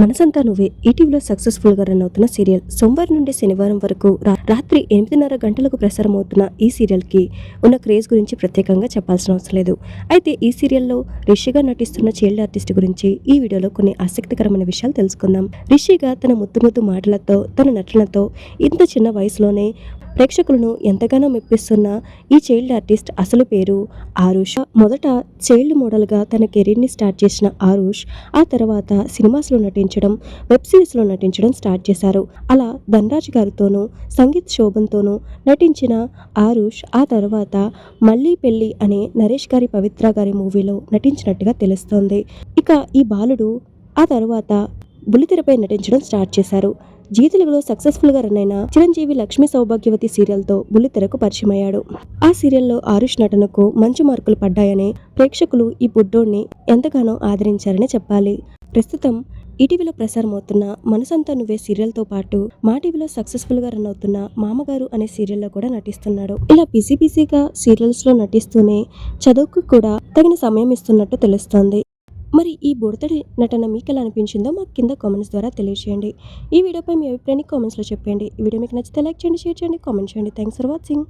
మనసంతా నువ్వే ఈటీవీలో సక్సెస్ఫుల్గా రన్ అవుతున్న సీరియల్. సోమవారం నుండి శనివారం వరకు రాత్రి 8:30 గంటలకు ప్రసారం అవుతున్న ఈ సీరియల్కి ఉన్న క్రేజ్ గురించి ప్రత్యేకంగా చెప్పాల్సిన అవసరం లేదు. అయితే ఈ సీరియల్లో రిషిగా నటిస్తున్న చైల్డ్ ఆర్టిస్ట్ గురించి ఈ వీడియోలో కొన్ని ఆసక్తికరమైన విషయాలు తెలుసుకుందాం. రిషిగా తన ముద్దు ముద్దు మాటలతో, తన నటనతో ఇంత చిన్న వయసులోనే ప్రేక్షకులను ఎంతగానో మెప్పిస్తున్న ఈ చైల్డ్ ఆర్టిస్ట్ అసలు పేరు ఆరుష్. మొదట చైల్డ్ మోడల్గా తన కెరీర్ని స్టార్ట్ చేసిన ఆరుష్ ఆ తర్వాత సినిమాస్లో నటించడం, వెబ్ సిరీస్లో నటించడం స్టార్ట్ చేశారు. అలా ధనరాజ్ గారితోనూ, సంగీత్ శోభన్తోనూ నటించిన ఆరుష్ ఆ తర్వాత మళ్ళీ పెళ్ళి అనే నరేష్ గారి, పవిత్ర గారి మూవీలో నటించినట్టుగా తెలుస్తోంది. ఇక ఈ బాలుడు ఆ తర్వాత బుల్లితెరపై నటించడం స్టార్ట్ చేశారు. జీ తెలుగులో సక్సెస్ఫుల్గా రన్ అయిన చిరంజీవి లక్ష్మీ సౌభాగ్యవతి సీరియల్తో బుల్లితెరకు పరిచయమయ్యాడు. ఆ సీరియల్లో ఆరుష్ నటనకు మంచి మార్కులు పడ్డాయని ప్రేక్షకులు ఈ బుడ్డోడ్ని ఎంతగానో ఆదరించారని చెప్పాలి. ప్రస్తుతం ఈటీవీలో ప్రసారమవుతున్న మనసంతా నువ్వే సీరియల్తో పాటు మా టీవీలో సక్సెస్ఫుల్గా రన్ అవుతున్న మామగారు అనే సీరియల్లో కూడా నటిస్తున్నాడు. ఇలా బిజీగా సీరియల్స్లో నటిస్తూనే చదువుకు కూడా తగిన సమయం ఇస్తున్నట్టు తెలుస్తోంది. మరి ఈ బుడతడి నటన మీకు ఎలా అనిపించిందో మాకు కింద కామెంట్స్ ద్వారా తెలియజేయండి. ఈ వీడియోపై మీ అభిప్రాయాన్ని కామెంట్స్లో చెప్పండి. ఈ వీడియో మీకు నచ్చితే లైక్ చేయండి, షేర్ చేయండి, కామెంట్ చేయండి. Thanks for watching.